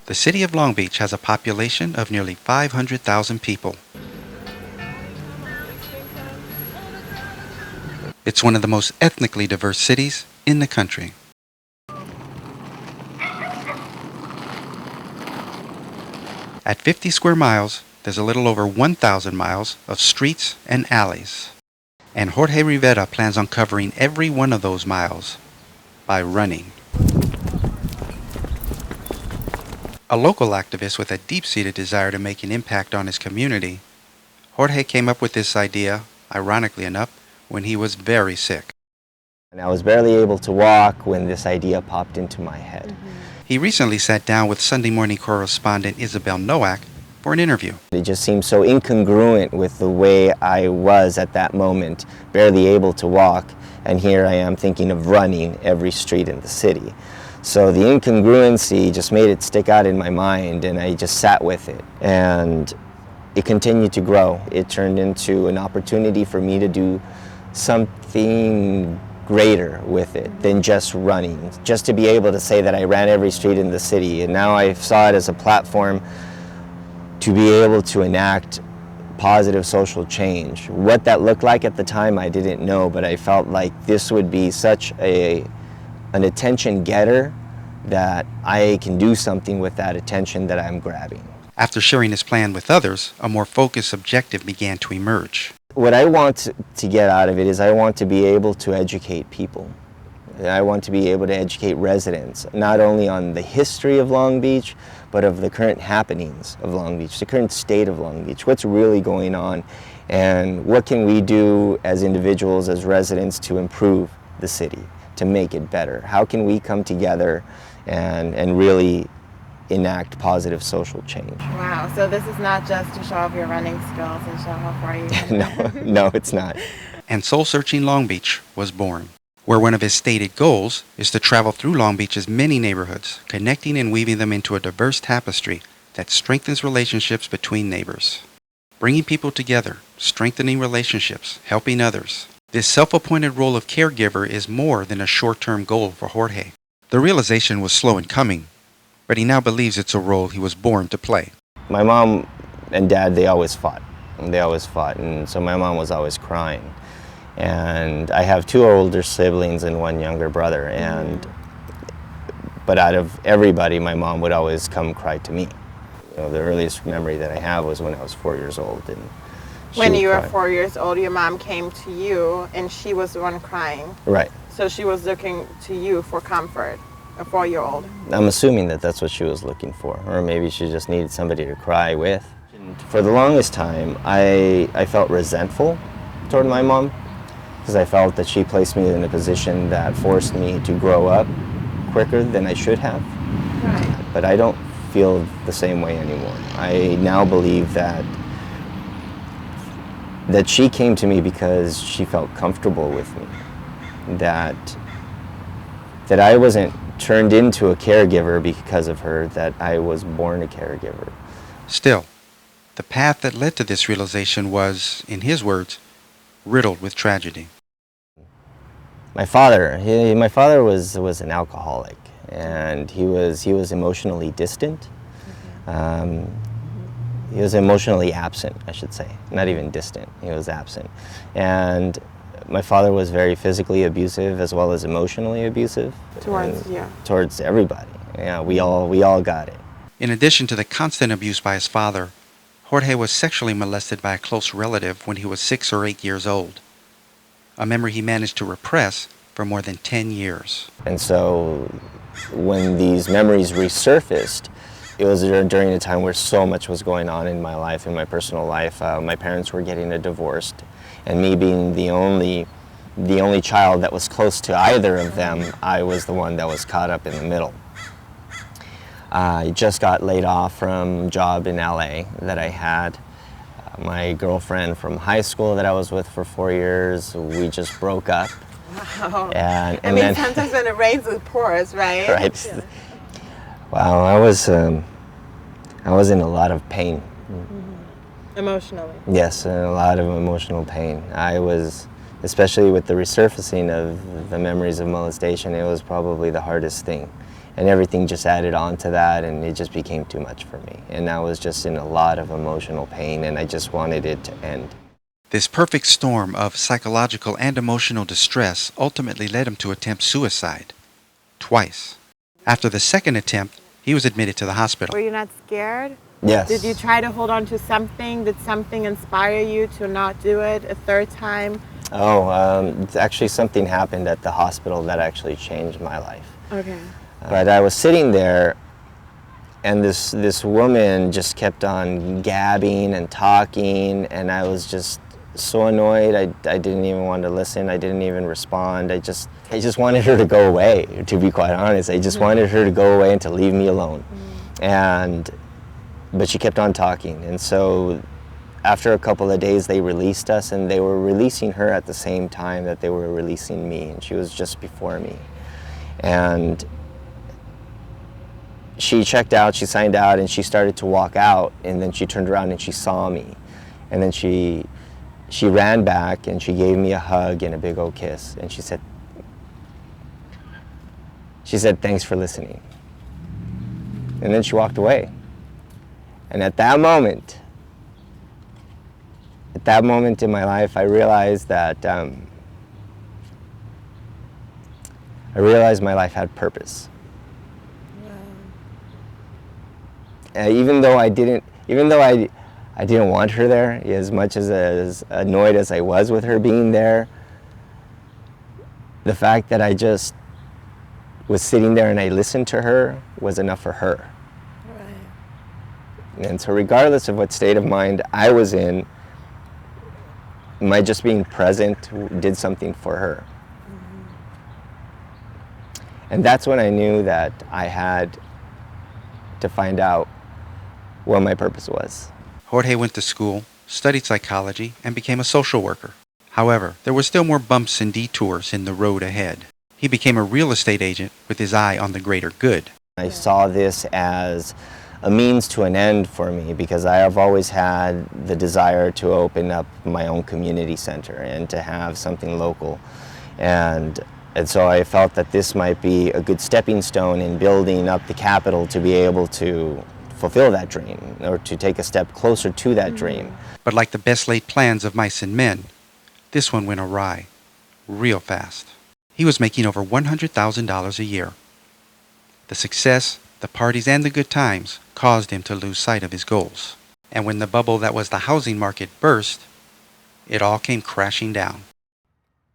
The city of Long Beach has a population of nearly 500,000 people. It's one of the most ethnically diverse cities in the country. At 50 square miles, there's a little over 1,000 miles of streets and alleys. And Jorge Rivera plans on covering every one of those miles by running. A local activist with a deep-seated desire to make an impact on his community, Jorge came up with this idea, ironically enough, when he was very sick. And I was barely able to walk when this idea popped into my head. He recently sat down with Sunday morning correspondent Isabel Nowak for an interview. It just seemed so incongruent with the way I was at that moment, barely able to walk, and here I am thinking of running every street in the city. So the incongruency just made it stick out in my mind, and I just sat with it. And it continued to grow. It turned into an opportunity for me to do something greater with it than just running, just to be able to say that I ran every street in the city. And now I saw it as a platform to be able to enact positive social change. What that looked like at the time, I didn't know, but I felt like this would be such an attention getter that I can do something with that attention that I'm grabbing. After sharing his plan with others, a more focused objective began to emerge. What I want to get out of it is I want to be able to educate people. I want to be able to educate residents, not only on the history of Long Beach, but of the current happenings of Long Beach, the current state of Long Beach, what's really going on, and what can we do as individuals, as residents, to improve the city, to make it better. How can we come together and really enact positive social change. Wow, so this is not just to show off your running skills and show how far you can No, it's not. And Soul Searching Long Beach was born, where one of his stated goals is to travel through Long Beach's many neighborhoods, connecting and weaving them into a diverse tapestry that strengthens relationships between neighbors. Bringing people together, strengthening relationships, helping others. This self-appointed role of caregiver is more than a short-term goal for Jorge. The realization was slow in coming, but he now believes it's a role he was born to play. My mom and dad, they always fought. And so my mom was always crying. And I have two older siblings and one younger brother. But out of everybody, my mom would always come cry to me. You know, the earliest memory that I have was when I was 4 years old. And when you were 4 years old, your mom came to you and she was the one crying. Right. So she was looking to you for comfort. A 4-year-old. I'm assuming that that's what she was looking for, or maybe she just needed somebody to cry with. And for the longest time, I felt resentful toward my mom because I felt that she placed me in a position that forced me to grow up quicker than I should have. Right. But I don't feel the same way anymore. I now believe that she came to me because she felt comfortable with me, that I wasn't turned into a caregiver because of her, that I was born a caregiver. Still, the path that led to this realization was, in his words, riddled with tragedy. My father was an alcoholic, and he was emotionally distant. He was emotionally absent, I should say. Not even distant, he was absent. And my father was very physically abusive as well as emotionally abusive. Towards everybody. Yeah, we all got it. In addition to the constant abuse by his father, Jorge was sexually molested by a close relative when he was 6 or 8 years old, a memory he managed to repress for more than 10 years. And so when these memories resurfaced, it was during a time where so much was going on in my life, in my personal life. My parents were getting divorced, and me being the only child that was close to either of them, I was the one that was caught up in the middle. I just got laid off from a job in LA that I had. My girlfriend from high school that I was with for 4 years, we just broke up. Wow. And I mean, then, sometimes when it rains, it pours, right? Right. Yeah. Wow, I was in a lot of pain. Emotionally. Yes, a lot of emotional pain. I was, especially with the resurfacing of the memories of molestation, it was probably the hardest thing. and everything just added on to that, and it just became too much for me. And I was just in a lot of emotional pain, and I just wanted it to end. This perfect storm of psychological and emotional distress ultimately led him to attempt suicide. Twice. After the second attempt, he was admitted to the hospital. Were you not scared? Yes. Did you try to hold on to something? Did something inspire you to not do it a third time? Actually something happened at the hospital that actually changed my life. Okay. But I was sitting there, and this woman just kept on gabbing and talking, and I was just so annoyed. I didn't even want to listen. I didn't even respond. I just wanted her to go away, to be quite honest. I just wanted her to go away and to leave me alone. But she kept on talking, and so after a couple of days they released us, and they were releasing her at the same time that they were releasing me, and she was just before me. And she checked out, she signed out, and she started to walk out, and then she turned around and she saw me. And then she ran back and she gave me a hug and a big old kiss, and she said, "Thanks for listening." And then she walked away. And at that moment in my life, I realized that my life had purpose. Even though I didn't want her there, as much as annoyed as I was with her being there, the fact that I just was sitting there and I listened to her was enough for her. Right. And so regardless of what state of mind I was in, my just being present did something for her. And that's when I knew that I had to find out what my purpose was. Jorge went to school, studied psychology, and became a social worker. However, there were still more bumps and detours in the road ahead. He became a real estate agent with his eye on the greater good. I saw this as a means to an end for me, because I have always had the desire to open up my own community center and to have something local. And so I felt that this might be a good stepping stone in building up the capital to be able to fulfill that dream, or to take a step closer to that dream. But like the best laid plans of mice and men, this one went awry real fast. He was making over $100,000 a year. The success, the parties, and the good times caused him to lose sight of his goals. And when the bubble that was the housing market burst, it all came crashing down.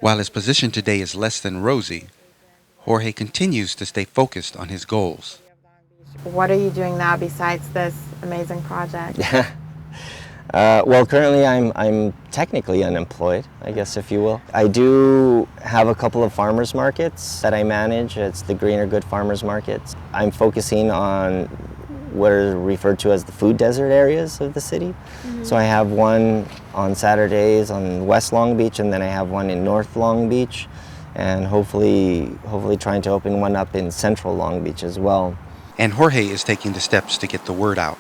While his position today is less than rosy, Jorge continues to stay focused on his goals. What are you doing now besides this amazing project? Well, currently I'm technically unemployed, I guess, if you will. I do have a couple of farmers markets that I manage. It's the Greener Good Farmers Markets. I'm focusing on what are referred to as the food desert areas of the city. So I have one on Saturdays on West Long Beach, and then I have one in North Long Beach, and hopefully trying to open one up in Central Long Beach as well. And Jorge is taking the steps to get the word out.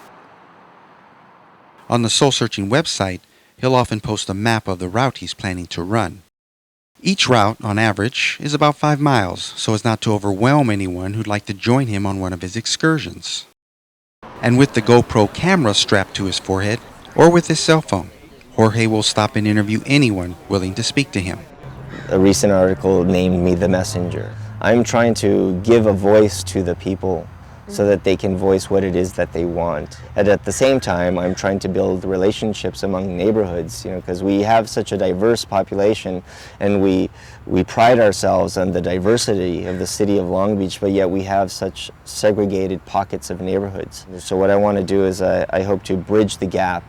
On the Soul Searching website, he'll often post a map of the route he's planning to run. Each route, on average, is about 5 miles, so as not to overwhelm anyone who'd like to join him on one of his excursions. And with the GoPro camera strapped to his forehead, or with his cell phone, Jorge will stop and interview anyone willing to speak to him. A recent article named me the messenger. I'm trying to give a voice to the people so that they can voice what it is that they want. And at the same time, I'm trying to build relationships among neighborhoods, because we have such a diverse population, and we pride ourselves on the diversity of the city of Long Beach, but yet we have such segregated pockets of neighborhoods. So what I want to do is I hope to bridge the gap.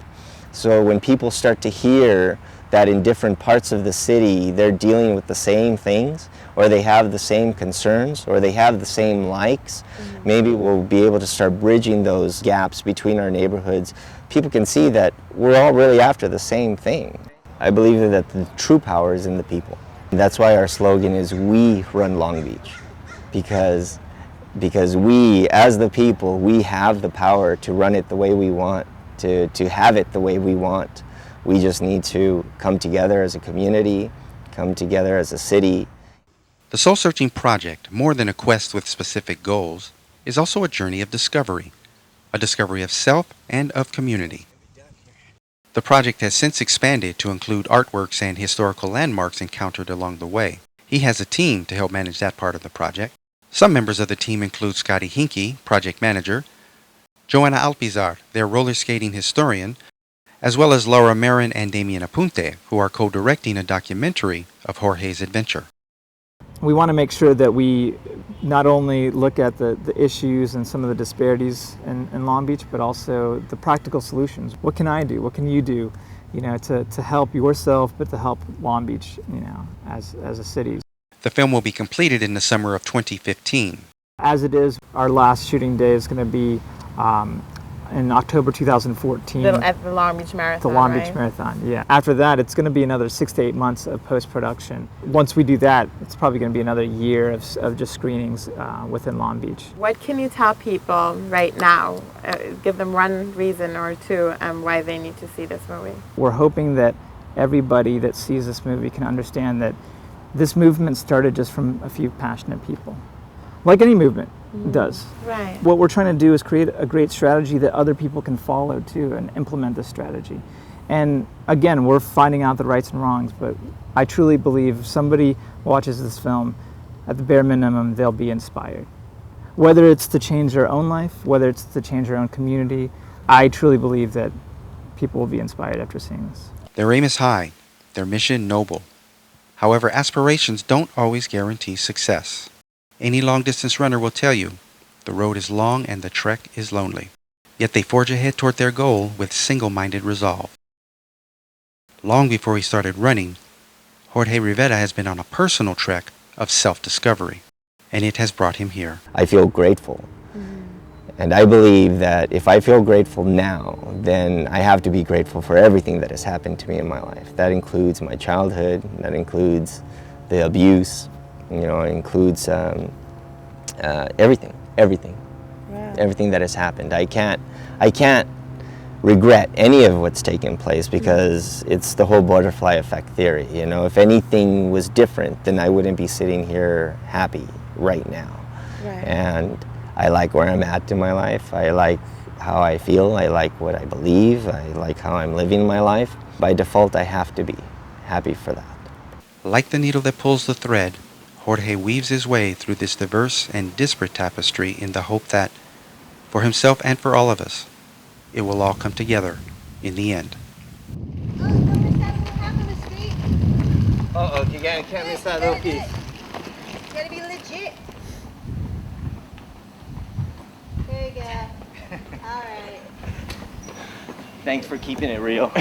So when people start to hear that in different parts of the city they're dealing with the same things, or they have the same concerns, or they have the same likes, maybe we'll be able to start bridging those gaps between our neighborhoods. People can see that we're all really after the same thing. I believe that the true power is in the people. And that's why our slogan is "We Run Long Beach," because we, as the people, we have the power to run it the way we want, to have it the way we want. We just need to come together as a community, come together as a city. The The soul-searching project, more than a quest with specific goals, is also a journey of discovery, a discovery of self and of community. The project has since expanded to include artworks and historical landmarks encountered along the way. He has a team to help manage that part of the project. Some members of the team include Scotty Hinkie, project manager, Joanna Alpizar, their roller skating historian, as well as Laura Marin and Damien Apunte, who are co-directing a documentary of Jorge's adventure. We want to make sure that we not only look at the issues and some of the disparities in Long Beach, but also the practical solutions. What can I do? What can you do, to help yourself, but to help Long Beach, as a city. The film will be completed in the summer of 2015. As it is, our last shooting day is going to be in October 2014. At the Long Beach Marathon, The Long right? Beach Marathon, yeah. After that, it's going to be another 6 to 8 months of post-production. Once we do that, it's probably going to be another year of just screenings within Long Beach. What can you tell people right now? Give them one reason or two why they need to see this movie. We're hoping that everybody that sees this movie can understand that this movement started just from a few passionate people. Like any movement does. Right. What we're trying to do is create a great strategy that other people can follow too and implement this strategy. And again, we're finding out the rights and wrongs, but I truly believe if somebody watches this film, at the bare minimum, they'll be inspired. Whether it's to change their own life, whether it's to change their own community, I truly believe that people will be inspired after seeing this. Their aim is high, their mission noble. However, aspirations don't always guarantee success. Any long-distance runner will tell you, the road is long and the trek is lonely. Yet they forge ahead toward their goal with single-minded resolve. Long before he started running, Jorge Rivera has been on a personal trek of self-discovery, and it has brought him here. I feel grateful. And I believe that if I feel grateful now, then I have to be grateful for everything that has happened to me in my life. That includes my childhood, that includes the abuse, it includes everything that has happened. I can't regret any of what's taken place because it's the whole butterfly effect theory. If anything was different, then I wouldn't be sitting here happy right now. Right. And I like where I'm at in my life. I like how I feel. I like what I believe. I like how I'm living my life. By default, I have to be happy for that. Like the needle that pulls the thread, Jorge weaves his way through this diverse and disparate tapestry in the hope that, for himself and for all of us, it will all come together in the end. Uh-oh, you can't miss that little piece. It's gotta be legit. There you go. All right. Thanks for keeping it real.